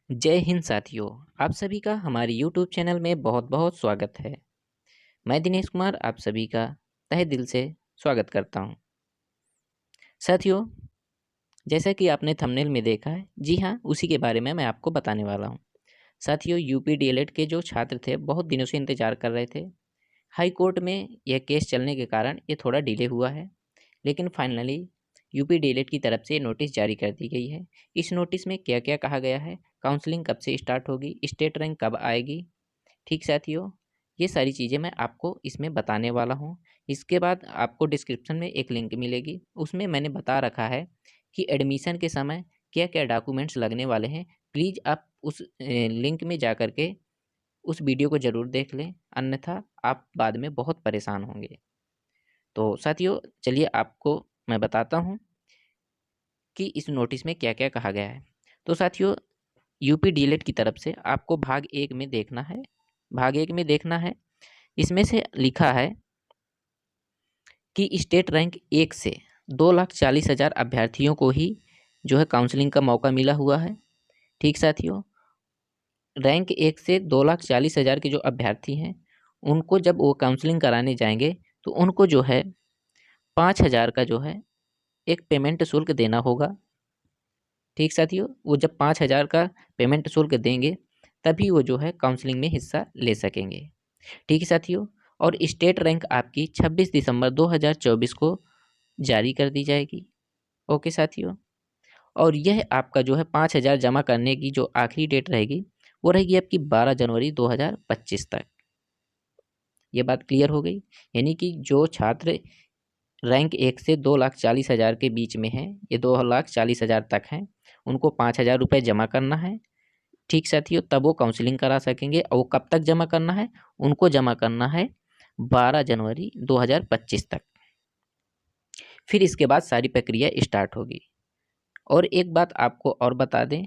जय हिंद साथियों। आप सभी का हमारे YouTube चैनल में बहुत बहुत स्वागत है। मैं दिनेश कुमार आप सभी का तहे दिल से स्वागत करता हूं। साथियों, जैसा कि आपने थंबनेल में देखा है, जी हाँ, उसी के बारे में मैं आपको बताने वाला हूं। साथियों, यूपी डीएलएड के जो छात्र थे बहुत दिनों से इंतजार कर रहे थे। हाई कोर्ट में यह केस चलने के कारण ये थोड़ा डिले हुआ है, लेकिन फाइनली यूपी डीएलएड की तरफ से नोटिस जारी कर दी गई है। इस नोटिस में क्या क्या कहा गया है, काउंसलिंग कब से स्टार्ट होगी, स्टेट रैंक कब आएगी, ठीक साथियों, ये सारी चीज़ें मैं आपको इसमें बताने वाला हूँ। इसके बाद आपको डिस्क्रिप्शन में एक लिंक मिलेगी, उसमें मैंने बता रखा है कि एडमिशन के समय क्या क्या डॉक्यूमेंट्स लगने वाले हैं। प्लीज़ आप उस लिंक में जा कर के उस वीडियो को ज़रूर देख लें, अन्यथा आप बाद में बहुत परेशान होंगे। तो साथियों, चलिए आपको मैं बताता हूँ कि इस नोटिस में क्या क्या कहा गया है। तो साथियों, यूपी डीएलएड की तरफ से आपको भाग एक में देखना है। भाग एक में देखना है, इसमें से लिखा है कि स्टेट रैंक 1 से 2,40,000 अभ्यर्थियों को ही जो है काउंसलिंग का मौका मिला हुआ है। ठीक साथियों, रैंक 1 से 2,40,000 के जो अभ्यर्थी हैं, उनको जब वो काउंसलिंग कराने जाएंगे तो उनको जो है 5,000 का जो है एक पेमेंट शुल्क देना होगा। ठीक साथियों, वो जब 5,000 का पेमेंट शुल्क देंगे तभी वो जो है काउंसलिंग में हिस्सा ले सकेंगे। ठीक है साथियों, और स्टेट रैंक आपकी 26 दिसंबर 2024 को जारी कर दी जाएगी। ओके साथियों, और यह आपका जो है 5,000 जमा करने की जो आखिरी डेट रहेगी वो रहेगी आपकी 12 जनवरी 2025 तक। ये बात क्लियर हो गई। यानी कि जो छात्र रैंक 1 से 2,40,000 के बीच में हैं, ये 2,40,000 तक हैं, उनको 5,000 रुपये जमा करना है। ठीक साथियों, तब वो काउंसलिंग करा सकेंगे। और वो कब तक जमा करना है, उनको जमा करना है 12 जनवरी 2025 तक। फिर इसके बाद सारी प्रक्रिया स्टार्ट होगी। और एक बात आपको और बता दें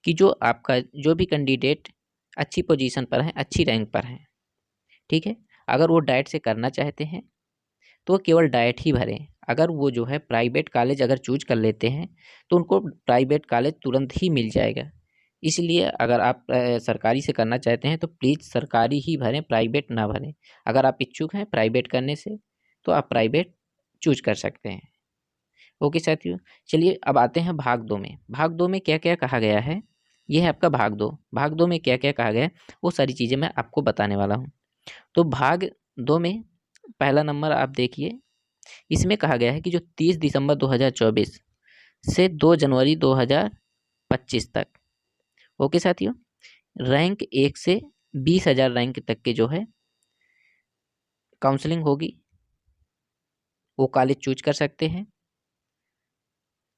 कि जो आपका जो भी कैंडिडेट अच्छी पोजीशन पर है, अच्छी रैंक पर है, ठीक है, अगर वो डाइट से करना चाहते हैं तो वो केवल डाइट ही भरें। अगर वो जो है प्राइवेट कॉलेज अगर चूज कर लेते हैं तो उनको प्राइवेट कॉलेज तुरंत ही मिल जाएगा। इसलिए अगर आप सरकारी से करना चाहते हैं तो प्लीज़ सरकारी ही भरें, प्राइवेट ना भरें। अगर आप इच्छुक हैं प्राइवेट करने से तो आप प्राइवेट चूज कर सकते हैं। ओके साथियों, चलिए अब आते हैं भाग 2 में। भाग 2 में क्या क्या कहा गया है, ये है आपका भाग 2। भाग 2 में क्या क्या कहा गया है वो सारी चीज़ें मैं आपको बताने वाला हूँ। तो भाग 2 में पहला नंबर आप देखिए, इसमें कहा गया है कि जो 30 दिसंबर 2024 से 2 जनवरी 2025 तक, ओके साथियों, रैंक 1 से 20,000 रैंक तक के जो है काउंसलिंग होगी, वो कॉलेज चूज कर सकते हैं।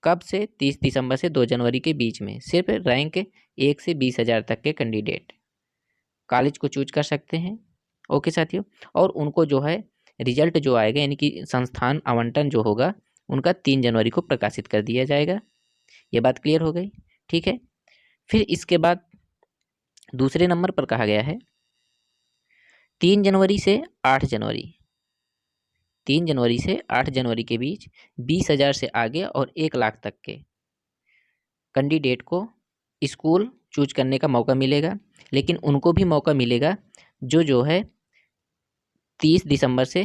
कब से, 30 दिसंबर से 2 जनवरी के बीच में सिर्फ रैंक 1 से 20,000 तक के कैंडिडेट कॉलेज को चूज कर सकते हैं। ओके साथियों, और उनको जो है रिजल्ट जो आएगा, यानी कि संस्थान आवंटन जो होगा, उनका 3 जनवरी को प्रकाशित कर दिया जाएगा। ये बात क्लियर हो गई, ठीक है। फिर इसके बाद दूसरे नंबर पर कहा गया है 3 जनवरी से 8 जनवरी, 3 जनवरी से 8 जनवरी के बीच 20,000 से आगे और 1 लाख तक के कैंडिडेट को स्कूल चूज करने का मौका मिलेगा। लेकिन उनको भी मौका मिलेगा जो है 30 दिसंबर से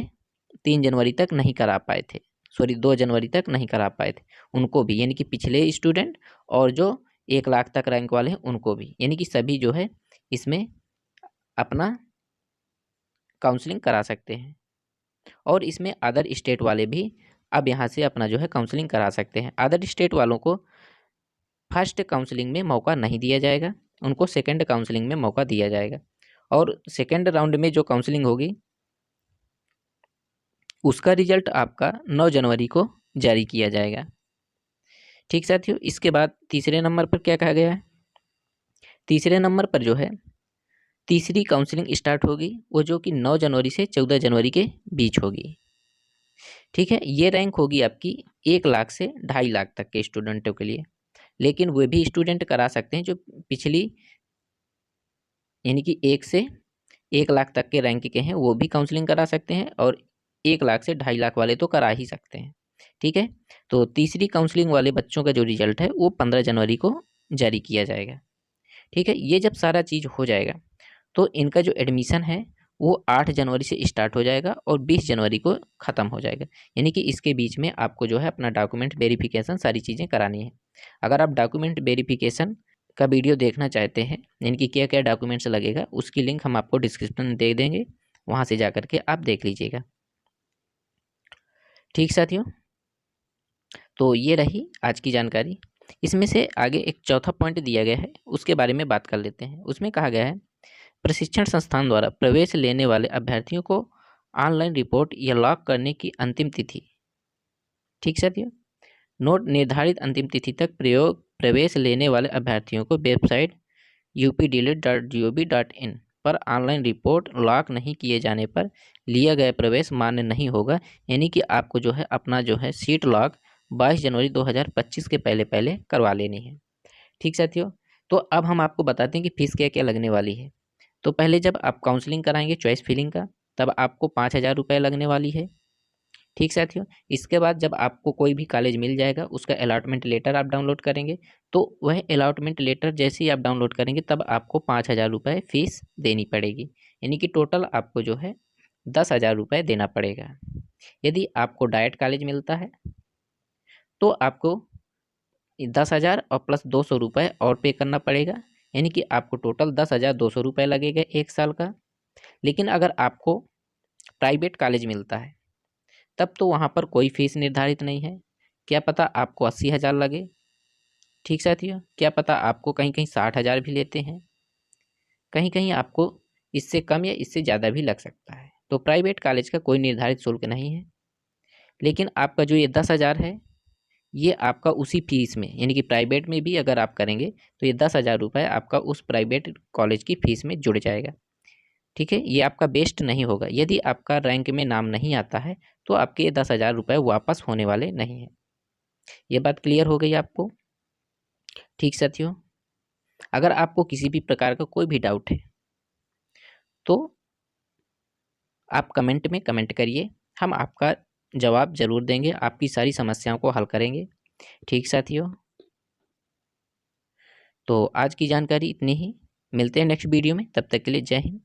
3 जनवरी तक नहीं करा पाए थे, सॉरी 2 जनवरी तक नहीं करा पाए थे, उनको भी, यानी कि पिछले स्टूडेंट और जो 1 लाख तक रैंक वाले हैं उनको भी, यानी कि सभी जो है इसमें अपना काउंसलिंग करा सकते हैं। और इसमें अदर स्टेट वाले भी अब यहाँ से अपना जो है काउंसलिंग करा सकते हैं। अदर स्टेट वालों को फर्स्ट काउंसलिंग में मौका नहीं दिया जाएगा, उनको सेकंड काउंसलिंग में मौका दिया जाएगा। और सेकंड राउंड में जो काउंसलिंग होगी उसका रिजल्ट आपका 9 जनवरी को जारी किया जाएगा। ठीक साथियों, इसके बाद तीसरे नंबर पर क्या कहा गया है, तीसरे नंबर पर जो है तीसरी काउंसलिंग स्टार्ट होगी, वो जो कि 9 जनवरी से 14 जनवरी के बीच होगी। ठीक है, ये रैंक होगी आपकी 1 लाख से 2.5 लाख तक के स्टूडेंटों के लिए। लेकिन वे भी स्टूडेंट करा सकते हैं जो पिछली, यानी कि 1 से 1 लाख तक के रैंक के हैं, वो भी काउंसलिंग करा सकते हैं। और 1 लाख से 2.5 लाख वाले तो करा ही सकते हैं। ठीक है, तो तीसरी काउंसलिंग वाले बच्चों का जो रिजल्ट है वो 15 जनवरी को जारी किया जाएगा। ठीक है, ये जब सारा चीज़ हो जाएगा तो इनका जो एडमिशन है वो 8 जनवरी से स्टार्ट हो जाएगा और 20 जनवरी को ख़त्म हो जाएगा। यानी कि इसके बीच में आपको जो है अपना डॉक्यूमेंट वेरिफिकेशन सारी चीज़ें करानी है। अगर आप डॉक्यूमेंट वेरिफिकेशन का वीडियो देखना चाहते हैं, यानी कि क्या क्या डॉक्यूमेंट्स लगेगा, उसकी लिंक हम आपको डिस्क्रिप्शन में दे देंगे, वहाँ से जा करके आप देख लीजिएगा। ठीक साथियों, तो ये रही आज की जानकारी। इसमें से आगे एक चौथा पॉइंट दिया गया है, उसके बारे में बात कर लेते हैं। उसमें कहा गया है प्रशिक्षण संस्थान द्वारा प्रवेश लेने वाले अभ्यर्थियों को ऑनलाइन रिपोर्ट या लॉक करने की अंतिम तिथि। ठीक साथियों, नोट निर्धारित अंतिम तिथि तक प्रवेश लेने वाले अभ्यर्थियों को वेबसाइट updelete.gov.in पर ऑनलाइन रिपोर्ट लॉक नहीं किए जाने पर लिया गया प्रवेश मान्य नहीं होगा। यानी कि आपको जो है अपना जो है सीट लॉक 22 जनवरी 2025 के पहले पहले करवा लेनी है। ठीक साथियों, तो अब हम आपको बताते हैं कि फीस क्या क्या लगने वाली है। तो पहले जब आप काउंसलिंग कराएंगे चॉइस फिलिंग का, तब आपको 5,000 रुपये लगने वाली है। ठीक साथियों, इसके बाद जब आपको कोई भी कॉलेज मिल जाएगा, उसका अलॉटमेंट लेटर आप डाउनलोड करेंगे, तो वह अलॉटमेंट लेटर जैसे ही आप डाउनलोड करेंगे तब आपको 5,000 रुपये फीस देनी पड़ेगी। यानी कि टोटल आपको जो है 10,000 रुपये देना पड़ेगा। यदि आपको डायरेक्ट कॉलेज मिलता है तो आपको 10,000 और प्लस 200 रुपये और पे करना पड़ेगा। यानी कि आपको टोटल 10,200 रुपये लगेगा 1 साल का। लेकिन अगर आपको प्राइवेट कॉलेज मिलता है तब तो वहाँ पर कोई फीस निर्धारित नहीं है। क्या पता आपको 80,000 लगे। ठीक साथियों, क्या पता आपको कहीं कहीं 60,000 भी लेते हैं, कहीं कहीं आपको इससे कम या इससे ज़्यादा भी लग सकता है। तो प्राइवेट कॉलेज का कोई निर्धारित शुल्क नहीं है। लेकिन आपका जो ये 10,000 है, ये आपका उसी फीस में, यानी कि प्राइवेट में भी अगर आप करेंगे तो ये 10,000 रुपये आपका उस प्राइवेट कॉलेज की फीस में जुड़ जाएगा। ठीक है, ये आपका बेस्ट नहीं होगा। यदि आपका रैंक में नाम नहीं आता है तो आपके ये 10,000 रुपये वापस होने वाले नहीं हैं। ये बात क्लियर हो गई आपको। ठीक साथियों, अगर आपको किसी भी प्रकार का कोई भी डाउट है तो आप कमेंट में कमेंट करिए, हम आपका जवाब जरूर देंगे, आपकी सारी समस्याओं को हल करेंगे। ठीक साथियों, तो आज की जानकारी इतनी ही। मिलते हैं नेक्स्ट वीडियो में, तब तक के लिए जय हिंद।